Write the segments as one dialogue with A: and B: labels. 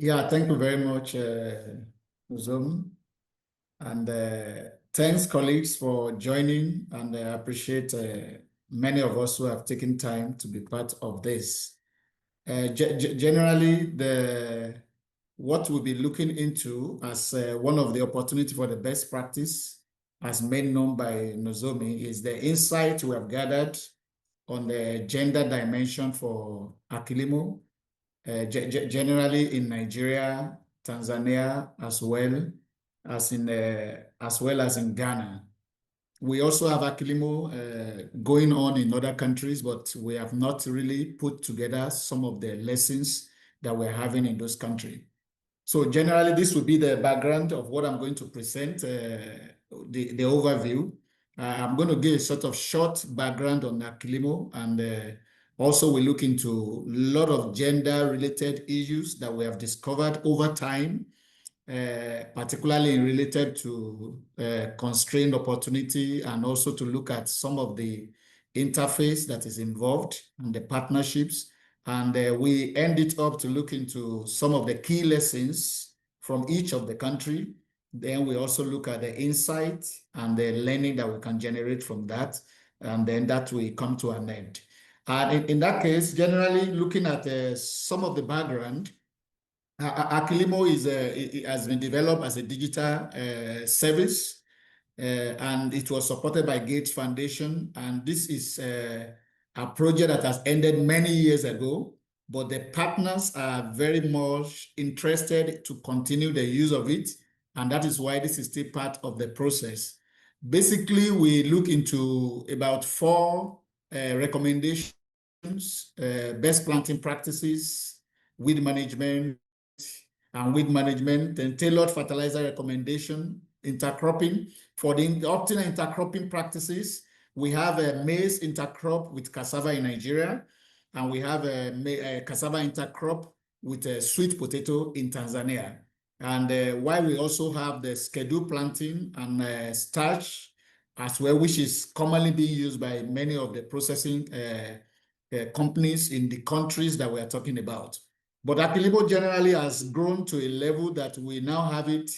A: Yeah, thank you very much, Zoom. And thanks, colleagues, for joining. And I appreciate many of us who have taken time to be part of this. Generally, what we'll be looking into as one of the opportunity for the best practice, as made known by Nozomi, is the insight we have gathered on the gender dimension for AKILIMO, generally in Nigeria, Tanzania, as well as in Ghana. We also have AKILIMO going on in other countries, but we have not really put together some of the lessons that we're having in those countries. So generally, this will be the background of what I'm going to present, the overview. I'm going to give a sort of short background on AKILIMO, and also we look into a lot of gender-related issues that we have discovered over time, particularly related to constrained opportunity, and also to look at some of the interface that is involved and the partnerships. And we end it up to look into some of the key lessons from each of the country. Then we also look at the insight and the learning that we can generate from that. And then that will come to an end. And in that case, generally looking at some of the background, AKILIMO it has been developed as a digital service, and it was supported by Gates Foundation. And this is a project that has ended many years ago, but the partners are very much interested to continue the use of it. And that is why this is still part of the process. Basically, we look into about 4 recommendations, best planting practices, weed management, and tailored fertilizer recommendation, intercropping. For the optimal intercropping practices, we have a maize intercrop with cassava in Nigeria, and we have a cassava intercrop with a sweet potato in Tanzania. And while we also have the scheduled planting and starch as well, which is commonly being used by many of the processing companies in the countries that we are talking about. But AKILIMO generally has grown to a level that we now have it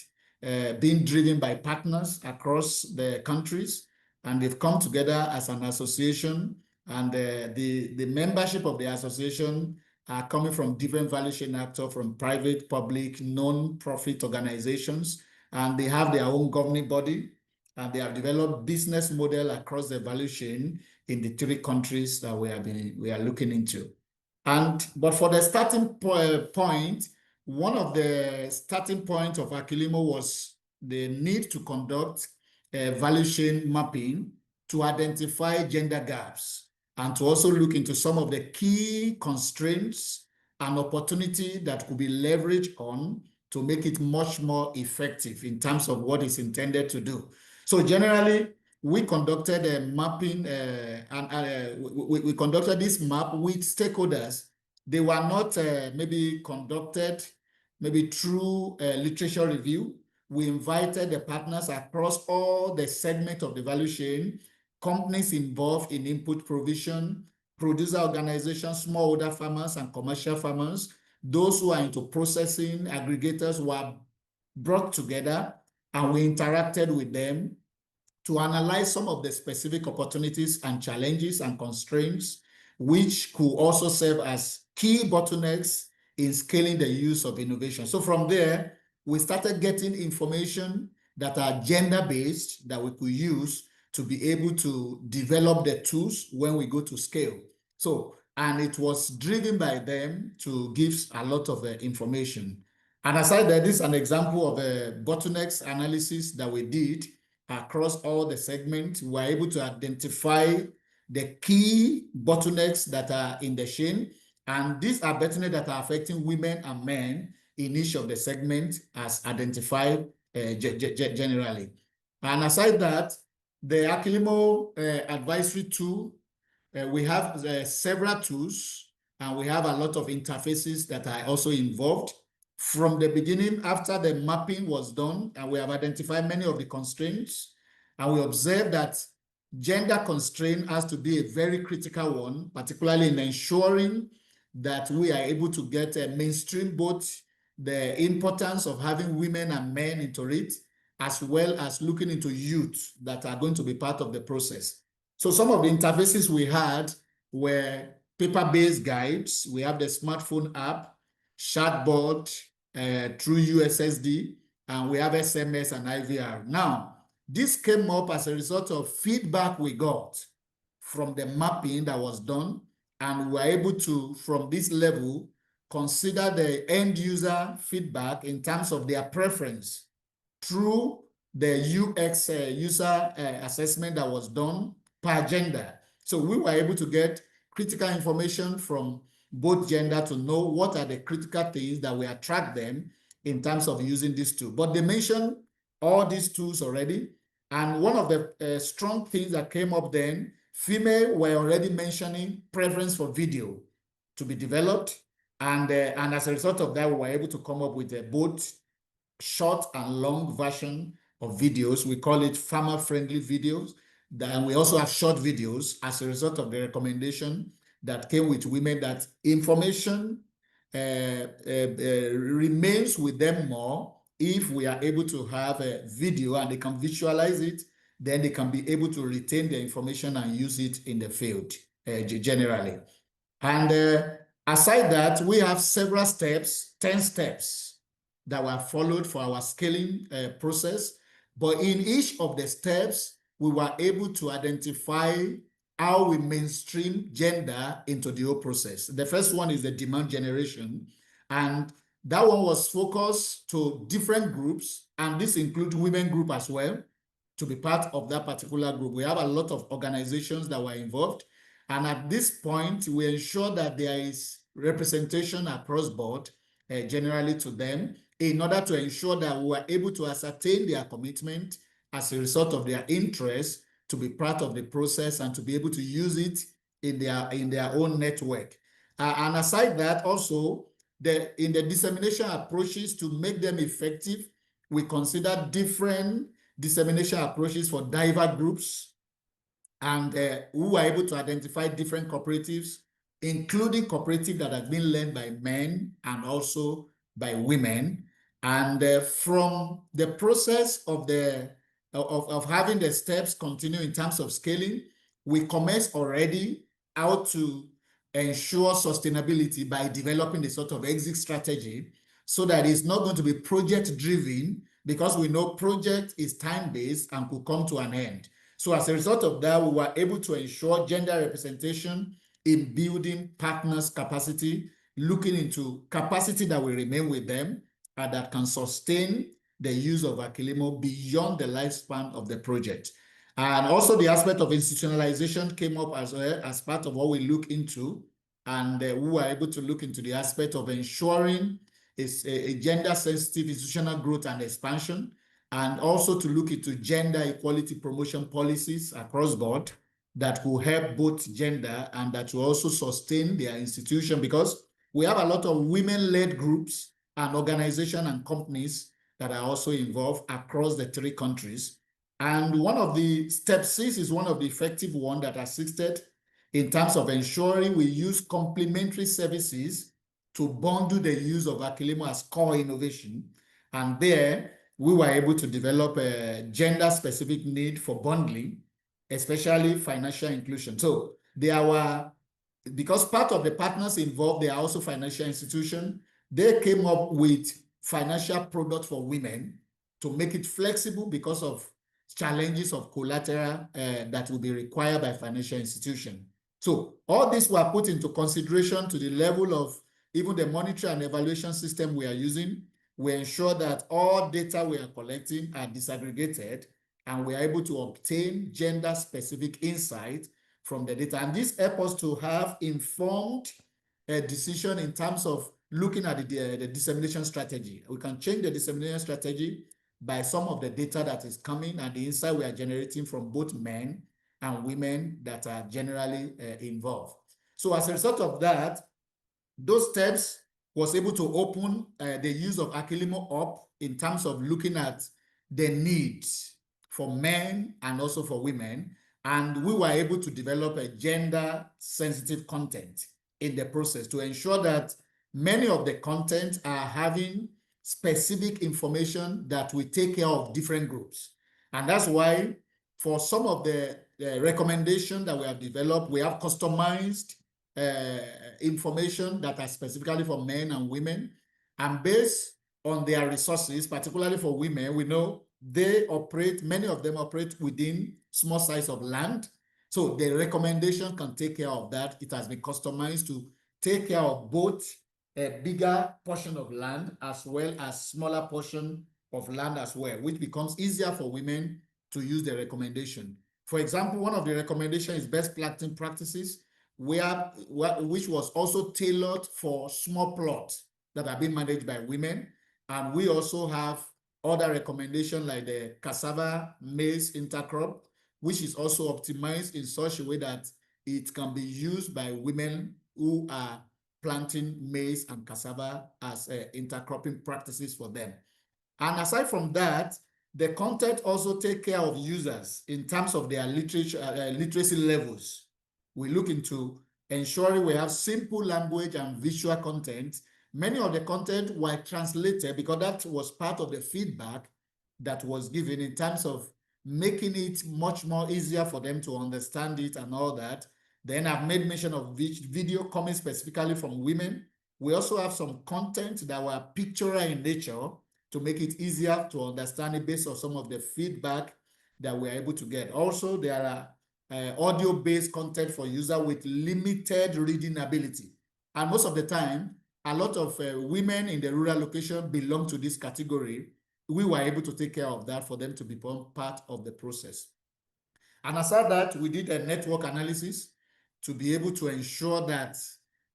A: being driven by partners across the countries, and they've come together as an association, and the membership of the association are coming from different value chain actors, from private, public, non-profit organizations, and they have their own governing body, and they have developed business model across the value chain in the 3 countries that we are looking into. But for the starting point, one of the starting points of AKILIMO was the need to conduct a value chain mapping to identify gender gaps, and to also look into some of the key constraints and opportunity that could be leveraged on to make it much more effective in terms of what is intended to do. So generally, we conducted a mapping, we conducted this map with stakeholders. They were not maybe conducted through literature review. We invited the partners across all the segments of the value chain, companies involved in input provision, producer organizations, smallholder farmers and commercial farmers, those who are into processing, aggregators were brought together, and we interacted with them to analyze some of the specific opportunities and challenges and constraints, which could also serve as key bottlenecks in scaling the use of innovation. So from there, we started getting information that are gender-based that we could use to be able to develop the tools when we go to scale. So, and it was driven by them to give a lot of information. And aside that, this is an example of a bottlenecks analysis that we did across all the segments. We were able to identify the key bottlenecks that are in the chain, and these are bottlenecks that are affecting women and men in each of the segments as identified generally. And aside that, the AKILIMO advisory tool, we have several tools, and we have a lot of interfaces that are also involved. From the beginning, after the mapping was done, and we have identified many of the constraints, and we observed that gender constraint has to be a very critical one, particularly in ensuring that we are able to get a mainstream both the importance of having women and men into it, as well as looking into youth that are going to be part of the process. So some of the interfaces we had were paper-based guides. We have the smartphone app, chatbot through USSD, and we have SMS and IVR. Now, this came up as a result of feedback we got from the mapping that was done, and we were able to, from this level, consider the end user feedback in terms of their preference through the UX user assessment that was done per gender. So we were able to get critical information from both gender to know what are the critical things that will attract them in terms of using this tool. But they mentioned all these tools already. And one of the strong things that came up then, female were already mentioning preference for video to be developed. And as a result of that, we were able to come up with both short and long version of videos. We call it farmer-friendly videos. And we also have short videos as a result of the recommendation that came with women that information remains with them more if we are able to have a video and they can visualize it, then they can be able to retain the information and use it in the field generally. And aside that, we have several steps, 10 steps that were followed for our scaling process. But in each of the steps, we were able to identify how we mainstream gender into the whole process. The first one is the demand generation. And that one was focused to different groups, and this includes women group as well, to be part of that particular group. We have a lot of organizations that were involved. And at this point, we ensure that there is representation across board, generally to them, in order to ensure that we are able to ascertain their commitment as a result of their interest to be part of the process and to be able to use it in their own network. And aside that, also, in the dissemination approaches to make them effective, we consider different dissemination approaches for diverse groups, and we were able to identify different cooperatives, including cooperatives that have been led by men and also by women. And from the process of having the steps continue in terms of scaling, we commenced already how to ensure sustainability by developing a sort of exit strategy so that it's not going to be project driven, because we know project is time-based and could come to an end. So as a result of that, we were able to ensure gender representation in building partners' capacity, looking into capacity that will remain with them and that can sustain the use of AKILIMO beyond the lifespan of the project. And also the aspect of institutionalization came up as part of what we look into. And we were able to look into the aspect of ensuring a gender-sensitive institutional growth and expansion, and also to look into gender equality promotion policies across board that will help both gender and that will also sustain their institution, because we have a lot of women-led groups and organizations and companies that are also involved across the 3 countries. And one of the step 6 is one of the effective ones that assisted in terms of ensuring we use complementary services to bundle the use of AKILIMO as core innovation. And there, we were able to develop a gender-specific need for bundling, especially financial inclusion. So there were, because part of the partners involved, they are also financial institutions, they came up with financial products for women to make it flexible because of challenges of collateral that will be required by financial institutions. So all these were put into consideration to the level of even the monitoring and evaluation system we are using. We ensure that all data we are collecting are disaggregated and we are able to obtain gender-specific insight from the data. And this helps us to have informed decision in terms of looking at the dissemination strategy. We can change the dissemination strategy by some of the data that is coming and the insight we are generating from both men and women that are generally involved. So as a result of that, those steps was able to open the use of AKILIMO up in terms of looking at the needs for men and also for women. And we were able to develop a gender-sensitive content in the process to ensure that many of the content are having specific information that will take care of different groups. And that's why for some of the recommendation that we have developed, we have customized information that are specifically for men and women. And based on their resources, particularly for women, we know many of them operate within small size of land. So the recommendation can take care of that. It has been customized to take care of both a bigger portion of land as well as smaller portion of land as well, which becomes easier for women to use the recommendation. For example, one of the recommendations is best planting practices, which was also tailored for small plots that are being managed by women. And we also have other recommendations like the cassava maize intercrop, which is also optimized in such a way that it can be used by women who are planting maize and cassava as intercropping practices for them. And aside from that, the content also take care of users in terms of their literacy levels. We look into ensuring we have simple language and visual content. Many of the content were translated because that was part of the feedback that was given in terms of making it much more easier for them to understand it and all that. Then I've made mention of video coming specifically from women. We also have some content that were pictorial in nature to make it easier to understand it based on some of the feedback that we're able to get. Also, there are audio-based content for users with limited reading ability. And most of the time, a lot of women in the rural location belong to this category. We were able to take care of that for them to become part of the process. And aside that, we did a network analysis to be able to ensure that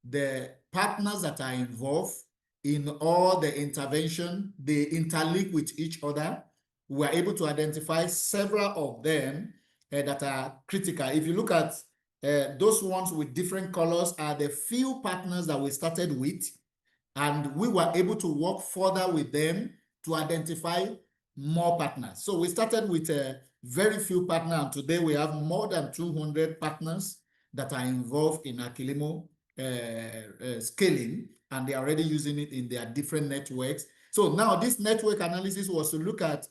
A: the partners that are involved in all the intervention, they interlink with each other. We are able to identify several of them that are critical. If you look at those ones with different colors are the few partners that we started with, and we were able to work further with them to identify more partners. So we started with very few partners, and today we have more than 200 partners that are involved in AKILIMO scaling, and they are already using it in their different networks. So now this network analysis was to look at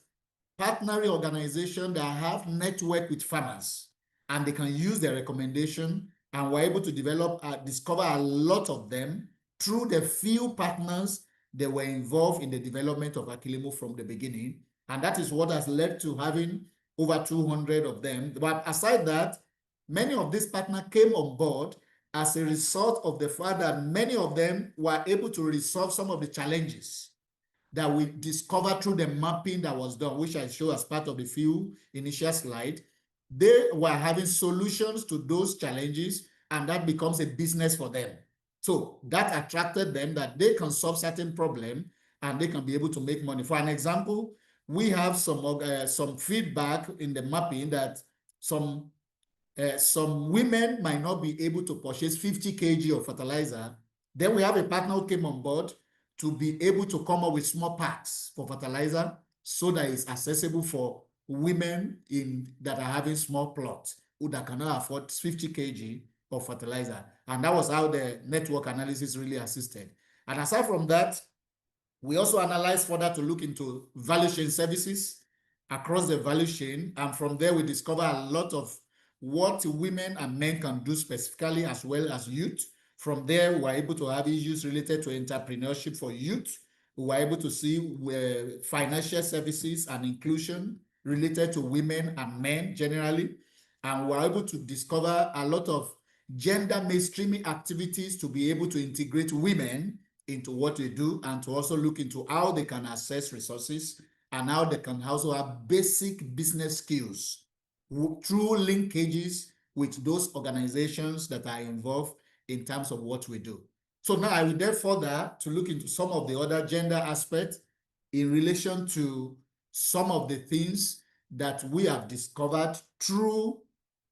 A: partnering organizations that have network with farmers, and they can use their recommendation, and we're able to discover a lot of them through the few partners that were involved in the development of AKILIMO from the beginning. And that is what has led to having over 200 of them. But aside that, many of these partners came on board as a result of the fact that many of them were able to resolve some of the challenges that we discovered through the mapping that was done, which I show as part of the few initial slides. They were having solutions to those challenges, and that becomes a business for them. So that attracted them that they can solve certain problems and they can be able to make money. For an example, we have some feedback in the mapping that some women might not be able to purchase 50 kg of fertilizer. Then we have a partner who came on board to be able to come up with small packs for fertilizer so that it's accessible for women that are having small plots who that cannot afford 50 kg of fertilizer. And that was how the network analysis really assisted. And aside from that, we also analyzed further to look into value chain services across the value chain. And from there, we discover a lot of what women and men can do specifically, as well as youth. From there, we were able to have issues related to entrepreneurship for youth. We were able to see financial services and inclusion related to women and men generally. And we were able to discover a lot of gender mainstreaming activities to be able to integrate women into what they do, and to also look into how they can access resources and how they can also have basic business skills through linkages with those organizations that are involved in terms of what we do. So now I will then further to look into some of the other gender aspects in relation to some of the things that we have discovered through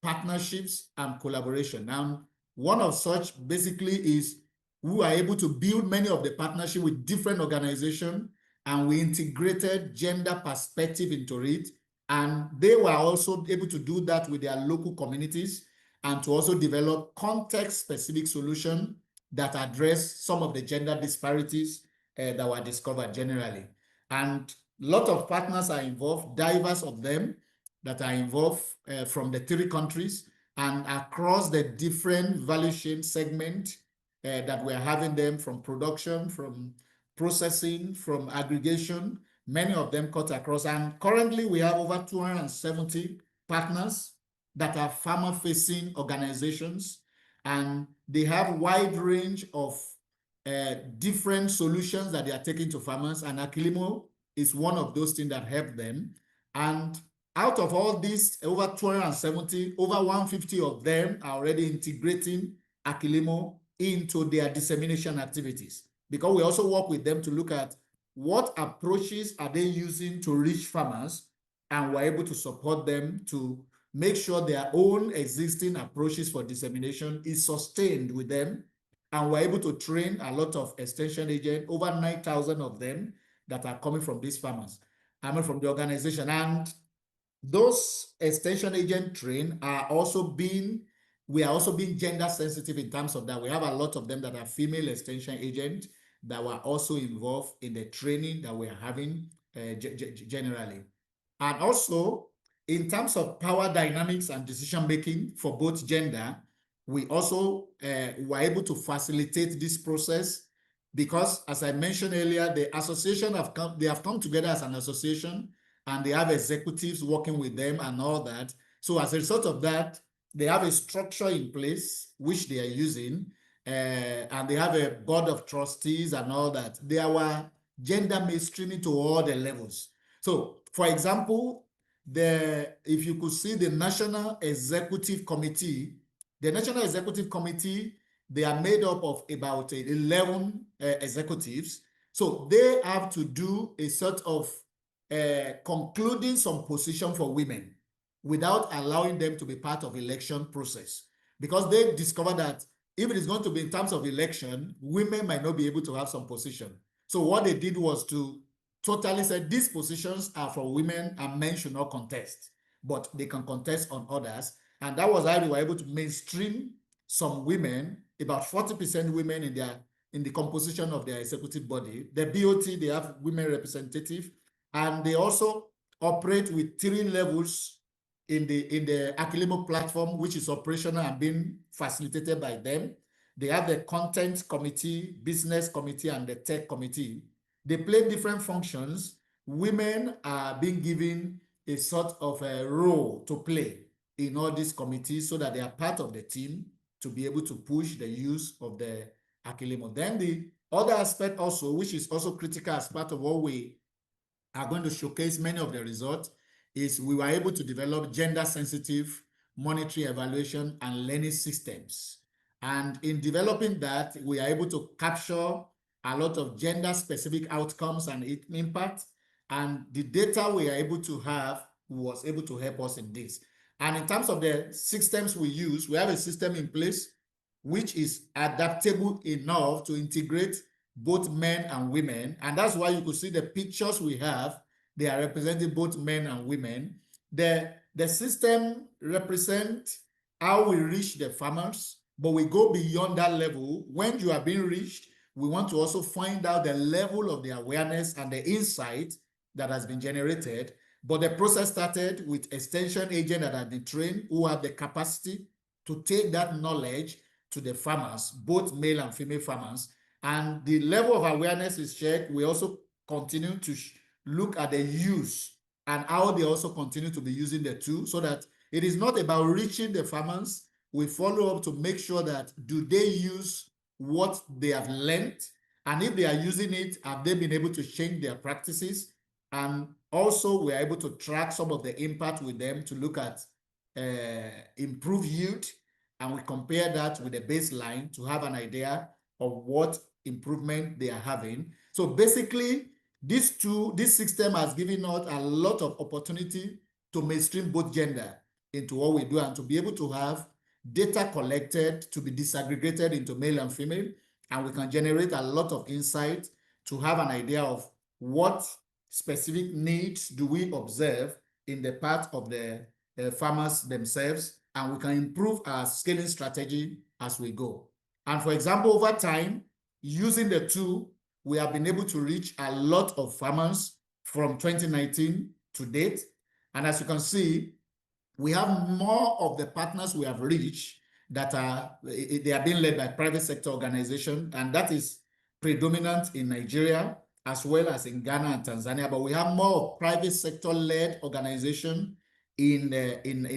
A: partnerships and collaboration. Now, one of such basically is we are able to build many of the partnerships with different organizations, and we integrated gender perspective into it. And they were also able to do that with their local communities and to also develop context-specific solutions that address some of the gender disparities that were discovered generally. And a lot of partners are involved, diverse of them that are involved from the 3 countries and across the different value chain segment that we're having them, from production, from processing, from aggregation, many of them cut across. And currently we have over 270 partners that are farmer-facing organizations, and they have wide range of different solutions that they are taking to farmers, and AKILIMO is one of those things that help them. And out of all these over 270, over 150 of them are already integrating AKILIMO into their dissemination activities, because we also work with them to look at what approaches are they using to reach farmers, and we're able to support them to make sure their own existing approaches for dissemination is sustained with them. And we're able to train a lot of extension agents, over 9,000 of them that are coming from these farmers, I mean from the organization. And those extension agent trained are also being, we are also being gender sensitive in terms of that. We have a lot of them that are female extension agents that were also involved in the training that we are having generally. And also, in terms of power dynamics and decision making for both gender, we also were able to facilitate this process, because, as I mentioned earlier, the association they have come together as an association, and they have executives working with them and all that. So as a result of that, they have a structure in place which they are using, and they have a board of trustees and all that. They are gender mainstreaming to all the levels. So, for example, if you could see the National Executive Committee, they are made up of about 11 executives. So they have to do a sort of concluding some position for women without allowing them to be part of election process, because they discovered that if it is going to be in terms of election, women might not be able to have some position. So what they did was to totally say these positions are for women and men should not contest, but they can contest on others. And that was how they were able to mainstream some women, about 40% women in the composition of their executive body. The BOT, they have women representative, and they also operate with 3 levels in the AKILIMO platform, which is operational and being facilitated by them. They have the content committee, business committee, and the tech committee. They play different functions. Women are being given a sort of a role to play in all these committees so that they are part of the team to be able to push the use of the AKILIMO. Then the other aspect also, which is also critical as part of what we are going to showcase many of the results, is we were able to develop gender-sensitive monitoring, evaluation, and learning systems. And in developing that, we are able to capture a lot of gender-specific outcomes and impact. And the data we are able to have was able to help us in this. And in terms of the systems we use, we have a system in place which is adaptable enough to integrate both men and women. And that's why you could see the pictures we have. They are representing both men and women. The system represents how we reach the farmers, but we go beyond that level. When you are being reached, we want to also find out the level of the awareness and the insight that has been generated. But the process started with extension agents that have been trained, who have the capacity to take that knowledge to the farmers, both male and female farmers. And the level of awareness is checked. We also continue to look at the use and how they also continue to be using the tool, so that it is not about reaching the farmers. We follow up to make sure that do they use what they have learned, and if they are using it, have they been able to change their practices? And also we're able to track some of the impact with them to look at improved yield, and we compare that with the baseline to have an idea of what improvement they are having. So basically, this system has given us a lot of opportunity to mainstream both gender into what we do, and to be able to have data collected to be disaggregated into male and female, and we can generate a lot of insight to have an idea of what specific needs do we observe in the part of the farmers themselves, and we can improve our scaling strategy as we go. And for example, over time, using the tool, we have been able to reach a lot of farmers from 2019 to date. And as you can see, we have more of the partners we have reached that they are being led by private sector organizations, and that is predominant in Nigeria as well as in Ghana and Tanzania. But we have more private sector led organization in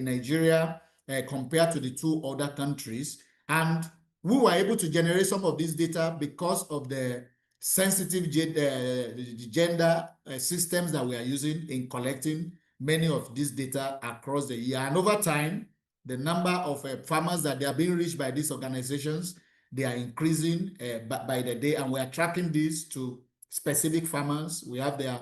A: Nigeria compared to the two other countries. And we were able to generate some of this data because of the sensitive gender systems that we are using in collecting many of these data across the year. And over time, the number of farmers that they are being reached by these organizations, they are increasing by the day, and we are tracking this to specific farmers. We have their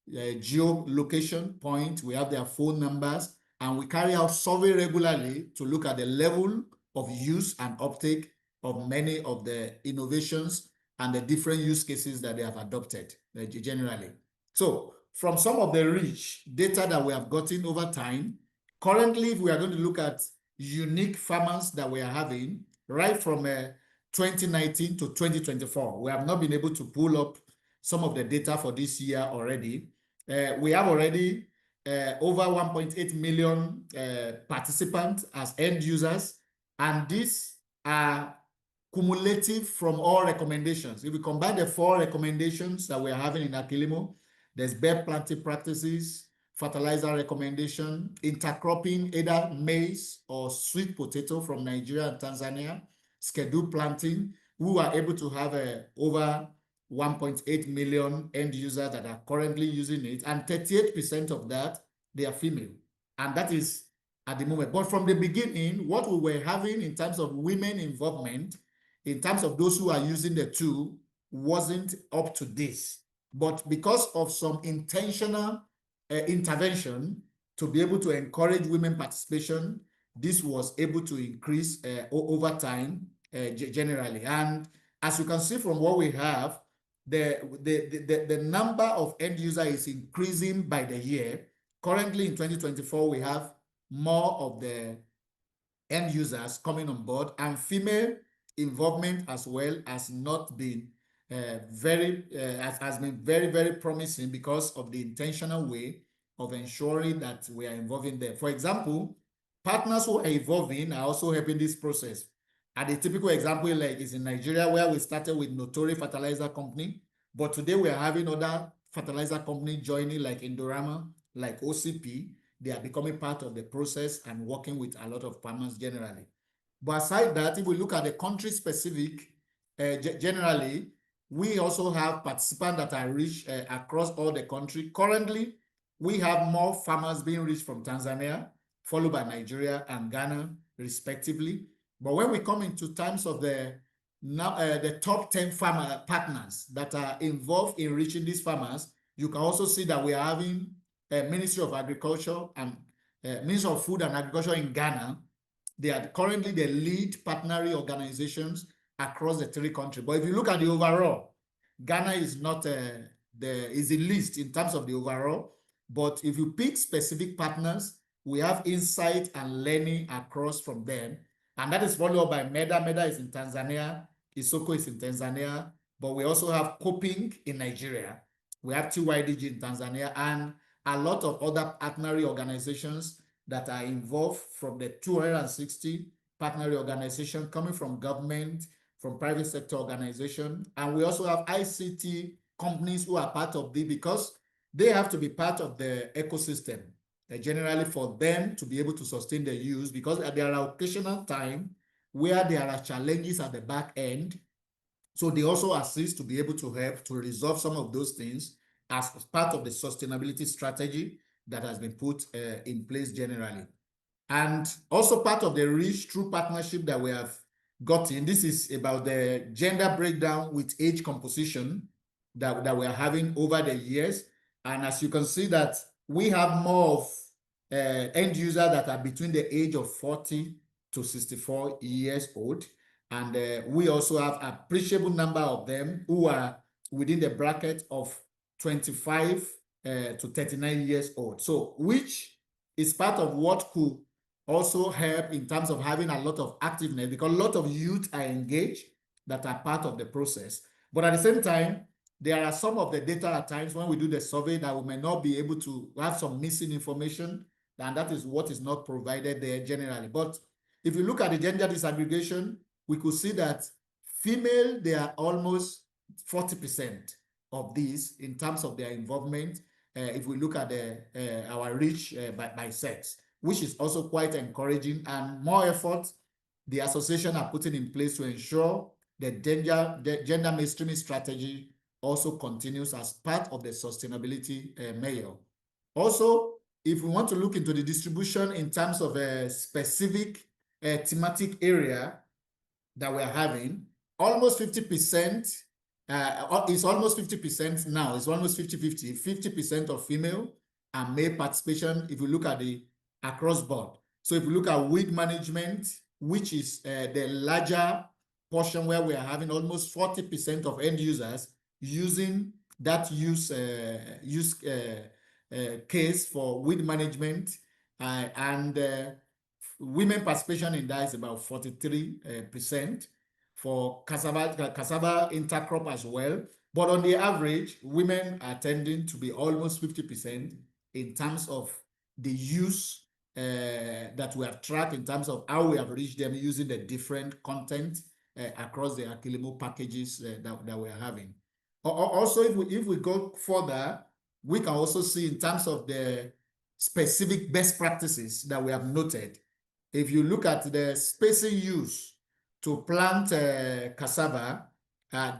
A: geolocation point, we have their phone numbers, and we carry out survey regularly to look at the level of use and uptake of many of the innovations and the different use cases that they have adopted generally. So from some of the rich data that we have gotten over time, currently, if we are going to look at unique farmers that we are having, right from 2019 to 2024, we have not been able to pull up some of the data for this year already. We have already over 1.8 million participants as end users, and these are cumulative from all recommendations. If we combine the 4 recommendations that we are having in AKILIMO, there's bed planting practices, fertilizer recommendation, intercropping, either maize or sweet potato from Nigeria and Tanzania, scheduled planting. We were able to have over 1.8 million end users that are currently using it, and 38% of that, they are female. And that is at the moment. But from the beginning, what we were having in terms of women involvement, in terms of those who are using the tool, wasn't up to this. But because of some intentional intervention to be able to encourage women participation, this was able to increase over time generally. And as you can see from what we have, the number of end users is increasing by the year. Currently in 2024, we have more of the end users coming on board, and female involvement as well has not been has been very, very promising because of the intentional way of ensuring that we are involving them. For example, partners who are evolving are also helping this process. And a typical example like is in Nigeria, where we started with Notori Fertilizer Company, but today we are having other fertilizer companies joining, like Indorama, like OCP. They are becoming part of the process and working with a lot of partners generally. But aside that, if we look at the country specific, generally, we also have participants that are reached across all the country. Currently, we have more farmers being reached from Tanzania, followed by Nigeria and Ghana, respectively. But when we come into terms of the top 10 farmer partners that are involved in reaching these farmers, you can also see that we are having Ministry of Agriculture and Ministry of Food and Agriculture in Ghana. They are currently the lead partnering organizations across the 3 countries. But if you look at the overall, Ghana is not is the least in terms of the overall. But if you pick specific partners, we have insight and learning across from them. And that is followed by MEDA. MEDA is in Tanzania. Isoko is in Tanzania. But we also have Coping in Nigeria. We have TYDG in Tanzania, and a lot of other partnering organizations that are involved from the 260 partnering organizations coming from government, from private sector organization. And we also have ICT companies who are part of this because they have to be part of the ecosystem, generally for them to be able to sustain the use, because there are occasional times where there are challenges at the back end. So they also assist to be able to help to resolve some of those things as part of the sustainability strategy that has been put in place generally. And also part of the reach through partnership that we have gotten, this is about the gender breakdown with age composition that we are having over the years. And as you can see that we have more of end users that are between the age of 40 to 64 years old. And we also have an appreciable number of them who are within the bracket of 25 to 39 years old. So which is part of what could also help in terms of having a lot of activeness, because a lot of youth are engaged that are part of the process. But at the same time, there are some of the data at times when we do the survey that we may not be able to have some missing information, and that is what is not provided there generally. But if you look at the gender disaggregation, we could see that female, they are almost 40% of these in terms of their involvement. If we look at our reach by sex, which is also quite encouraging, and more effort the association are putting in place to ensure the gender mainstreaming strategy also continues as part of the sustainability measure. Also, if we want to look into the distribution in terms of a specific thematic area that we're having, almost 50%, it's almost 50% now, it's almost 50-50, 50% of female and male participation if you look at the across board. So if you look at weed management, which is the larger portion where we are having almost 40% of end users using that use case for weed management, and women participation in that is about 43%. For cassava intercrop as well. But on the average, women are tending to be almost 50% in terms of the use that we have tracked in terms of how we have reached them using the different content across the AKILIMO packages that we are having. Also, if we go further, we can also see in terms of the specific best practices that we have noted. If you look at the spacing use to plant cassava,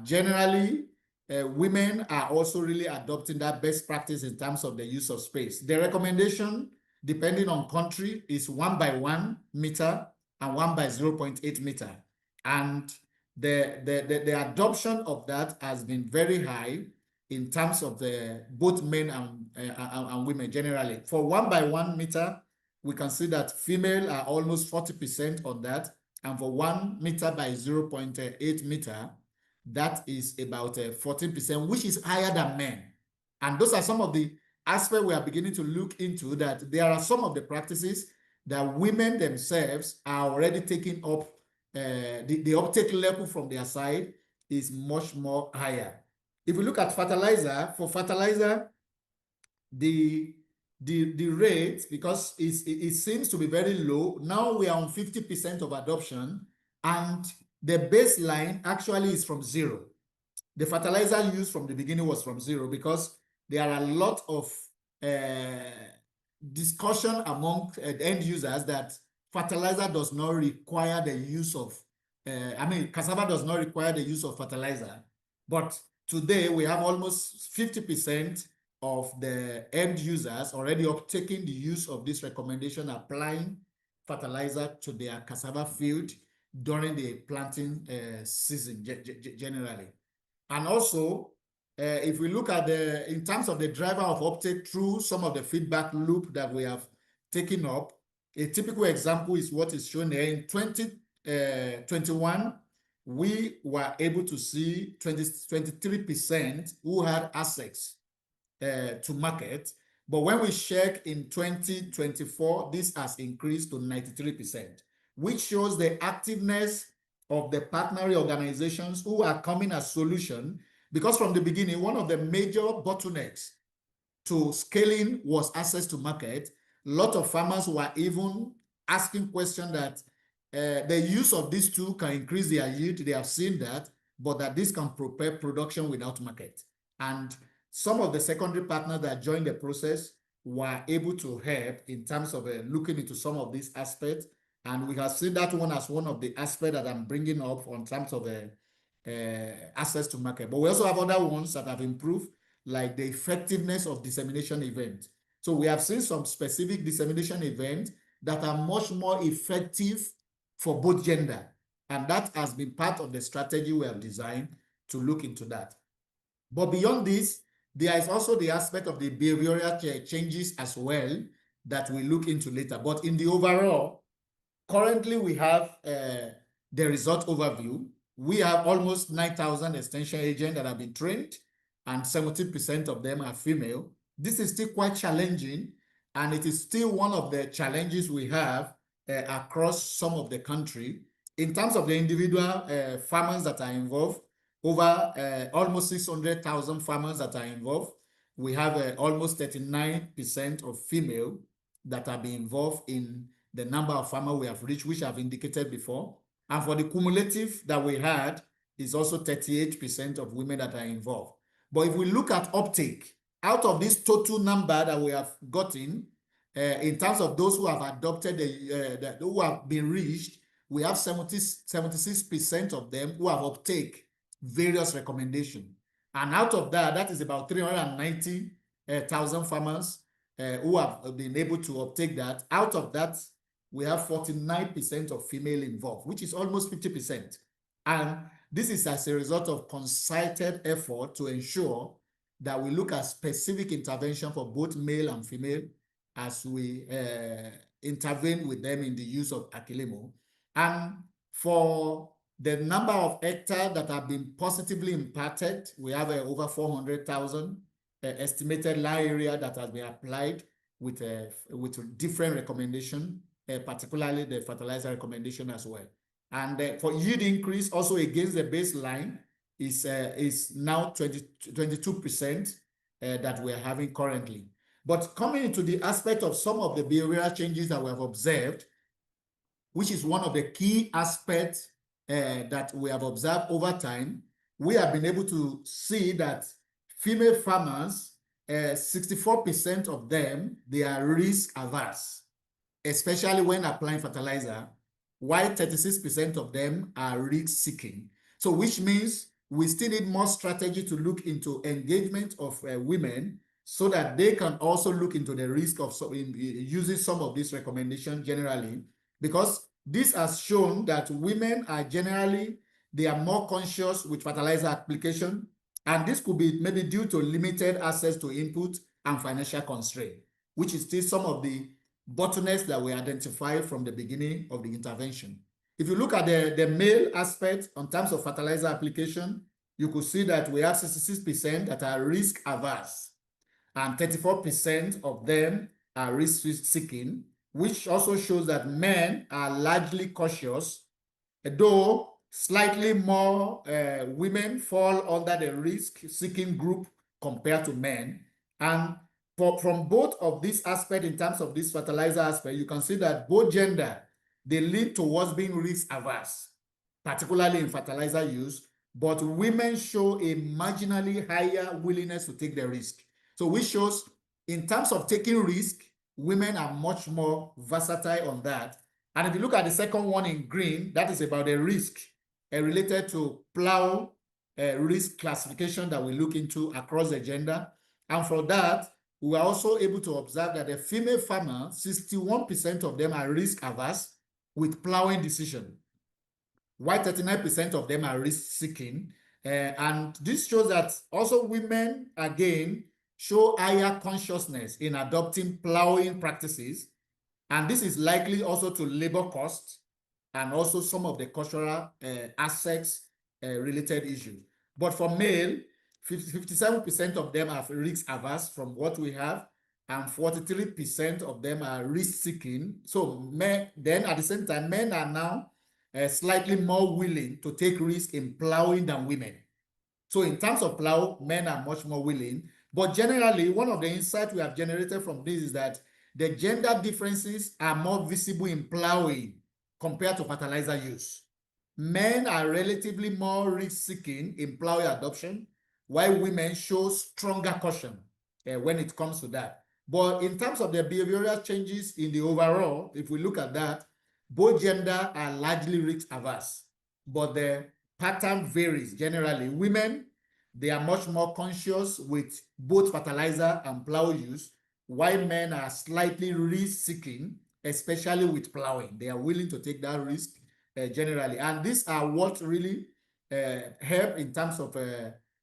A: generally, women are also really adopting that best practice in terms of the use of space. The recommendation, depending on country, is 1 by 1 meter and 1 by 0.8 meter. And the adoption of that has been very high in terms of the both men and women generally. For 1 by 1 meter, we can see that female are almost 40% on that. And for 1 meter by 0.8 meter, that is about 14%, which is higher than men. And those are some of the aspects we are beginning to look into, that there are some of the practices that women themselves are already taking up. The uptake level from their side is much more higher. If we look at fertilizer, for fertilizer, the rate, because it seems to be very low, now we are on 50% of adoption, and the baseline actually is from 0. The fertilizer used from the beginning was from 0, because there are a lot of discussion among end users that fertilizer does not require the use of, cassava does not require the use of fertilizer. But today we have almost 50% of the end users already uptaking the use of this recommendation, applying fertilizer to their cassava field during the planting season generally. And also, if we look at in terms of the driver of uptake through some of the feedback loop that we have taken up, a typical example is what is shown here. In 2021, we were able to see 23% who had access to market. But when we check in 2024, this has increased to 93%, which shows the activeness of the partner organizations who are coming as solution. Because from the beginning, one of the major bottlenecks to scaling was access to market. A lot of farmers were even asking questions that the use of these two can increase their yield. They have seen that, but that this can prepare production without market. And some of the secondary partners that joined the process were able to help in terms of looking into some of these aspects. And we have seen that one as one of the aspects that I'm bringing up on terms of access to market. But we also have other ones that have improved, like the effectiveness of dissemination events. So we have seen some specific dissemination events that are much more effective for both gender. And that has been part of the strategy we have designed to look into that. But beyond this, there is also the aspect of the behavioral changes as well that we look into later. But in the overall, currently we have the result overview. We have almost 9,000 extension agents that have been trained, and 70% of them are female. This is still quite challenging, and it is still one of the challenges we have across some of the country. In terms of the individual farmers that are involved, over almost 600,000 farmers that are involved. We have almost 39% of female that have been involved in the number of farmers we have reached, which I've indicated before. And for the cumulative that we had, is also 38% of women that are involved. But if we look at uptake, out of this total number that we have gotten, in terms of those who have adopted, who have been reached, we have 76% of them who have uptake various recommendations. And out of that, that is about 390,000 farmers who have been able to uptake that. Out of that, we have 49% of female involved, which is almost 50%. And this is as a result of concerted effort to ensure that we look at specific intervention for both male and female as we intervene with them in the use of AKILIMO. And for the number of hectares that have been positively impacted, we have over 400,000 estimated land area that has been applied with different recommendation, particularly the fertilizer recommendation as well. And for yield increase, also against the baseline, is now 22% that we're having currently. But coming into the aspect of some of the behavioral changes that we have observed, which is one of the key aspects that we have observed over time, we have been able to see that female farmers, 64% of them, they are risk averse, especially when applying fertilizer, while 36% of them are risk seeking. So which means we still need more strategy to look into engagement of women so that they can also look into the risk of using some of these recommendations generally, because this has shown that women are generally, they are more conscious with fertilizer application, and this could be maybe due to limited access to input and financial constraint, which is still some of the bottlenecks that we identified from the beginning of the intervention. If you look at the male aspect in terms of fertilizer application, you could see that we have 66% that are risk averse, and 34% of them are risk seeking, which also shows that men are largely cautious, though slightly more women fall under the risk-seeking group compared to men. And from both of these aspects, in terms of this fertilizer aspect, you can see that both gender, they lead towards being risk-averse, particularly in fertilizer use, but women show a marginally higher willingness to take the risk. So which shows, in terms of taking risk, women are much more versatile on that. And if you look at the second one in green, that is about the risk related to plow risk classification that we look into across the gender. And for that, we are also able to observe that the female farmers, 61% of them are risk averse with plowing decision, while 39% of them are risk seeking. And this shows that also women, again, show higher consciousness in adopting plowing practices. And this is likely also to labor costs and also some of the cultural aspects related issues. But for male, 57% of them are risk averse from what we have, and 43% of them are risk seeking. So then at the same time, men are now slightly more willing to take risk in plowing than women. So in terms of plow, men are much more willing. But generally, one of the insights we have generated from this is that the gender differences are more visible in plowing compared to fertilizer use. Men are relatively more risk-seeking in plowing adoption, while women show stronger caution when it comes to that. But in terms of the behavioral changes in the overall, if we look at that, both gender are largely risk-averse, but the pattern varies. Generally, women, they are much more conscious with both fertilizer and plow use, while men are slightly risk-seeking, especially with plowing. They are willing to take that risk generally. And these are what really help in terms of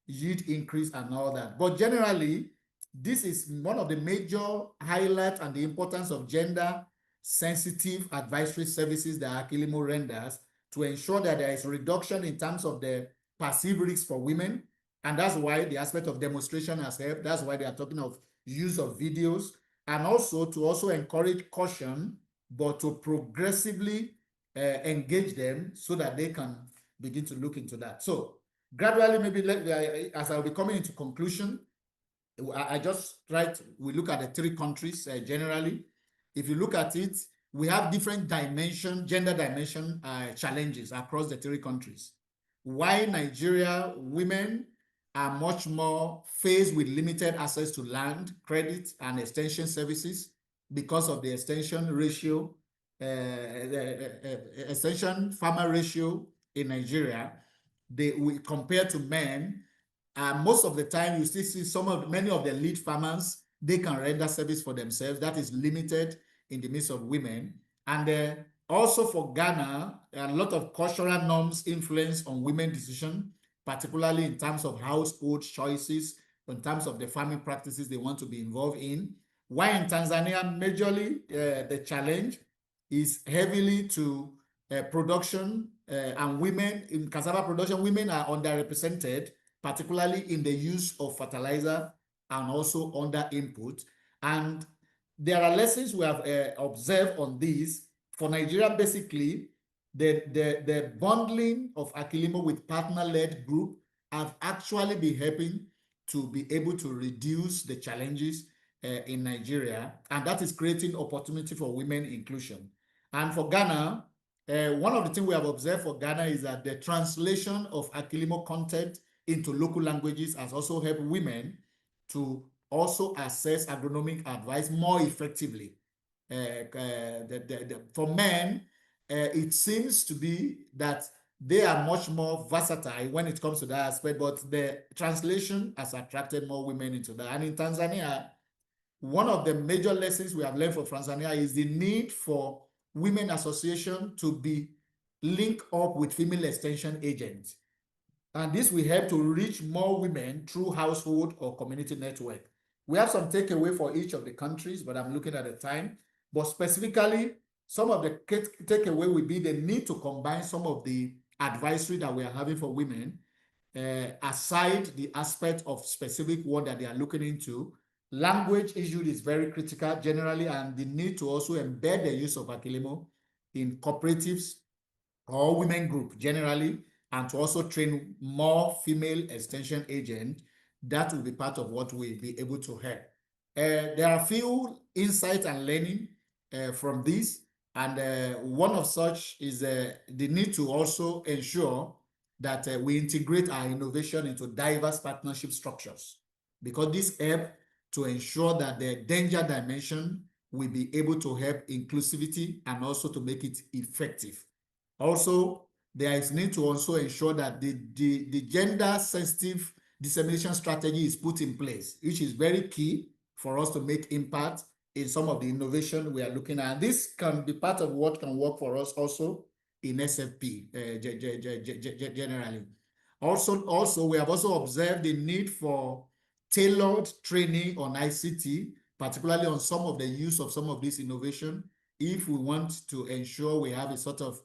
A: yield increase and all that. But generally, this is one of the major highlights and the importance of gender-sensitive advisory services that AKILIMO renders to ensure that there is reduction in terms of the perceived risk for women. And that's why the aspect of demonstration has helped. That's why they are talking of use of videos, and also to also encourage caution but to progressively engage them so that they can begin to look into that. So gradually, maybe as I'll be coming into conclusion, I just we look at the three countries generally. If you look at it, we have different gender dimension challenges across the three countries. Why Nigeria women are much more faced with limited access to land, credit, and extension services because of the extension ratio, extension farmer ratio in Nigeria. We compare to men. Most of the time, you still see many of the lead farmers, they can render service for themselves. That is limited in the midst of women. And also for Ghana, a lot of cultural norms influence on women decision, particularly in terms of household choices, in terms of the farming practices they want to be involved in. While in Tanzania, majorly the challenge is heavily to production and women. In cassava production, women are underrepresented, particularly in the use of fertilizer and also under input. And there are lessons we have observed on this. For Nigeria, basically, the bundling of AKILIMO with partner-led group have actually been helping to be able to reduce the challenges in Nigeria, and that is creating opportunity for women inclusion. And for Ghana, one of the things we have observed for Ghana is that the translation of AKILIMO content into local languages has also helped women to also access agronomic advice more effectively. For men, it seems to be that they are much more versatile when it comes to that aspect, but the translation has attracted more women into that. And in Tanzania, one of the major lessons we have learned from Tanzania is the need for women association to be linked up with female extension agents. And this will help to reach more women through household or community network. We have some takeaway for each of the countries, but I'm looking at the time. But specifically, some of the takeaway will be the need to combine some of the advisory that we are having for women, aside the aspect of specific one that they are looking into. Language issue is very critical generally, and the need to also embed the use of AKILIMO in cooperatives or women group generally, and to also train more female extension agents. That will be part of what we'll be able to help. There are a few insights and learning from this, and one of such is the need to also ensure that we integrate our innovation into diverse partnership structures, because this helps to ensure that the danger dimension will be able to help inclusivity and also to make it effective. Also, there is need to also ensure that the gender-sensitive dissemination strategy is put in place, which is very key for us to make impact in some of the innovation we are looking at. This can be part of what can work for us also in SFP generally. Also, we have also observed the need for tailored training on ICT, particularly on some of the use of some of this innovation, if we want to ensure we have a sort of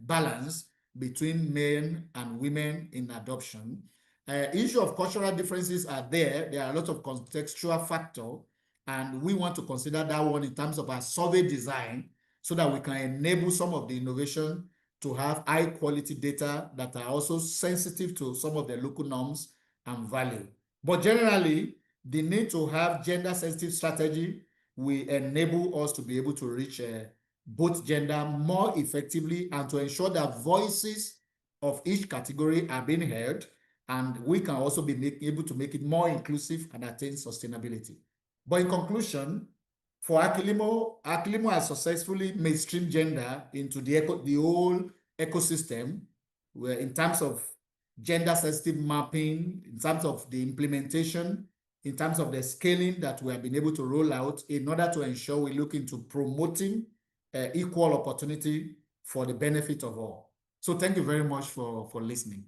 A: balance between men and women in adoption. Issue of cultural differences are there. There are a lot of contextual factors, and we want to consider that one in terms of our survey design so that we can enable some of the innovation to have high quality data that are also sensitive to some of the local norms and value. But generally, the need to have gender sensitive strategy will enable us to be able to reach both gender more effectively, and to ensure that voices of each category are being heard, and we can also be able to make it more inclusive and attain sustainability. But in conclusion, for AKILIMO has successfully mainstreamed gender into the whole ecosystem, where in terms of gender sensitive mapping, in terms of the implementation, in terms of the scaling that we have been able to roll out in order to ensure we look into promoting equal opportunity for the benefit of all. So thank you very much for listening.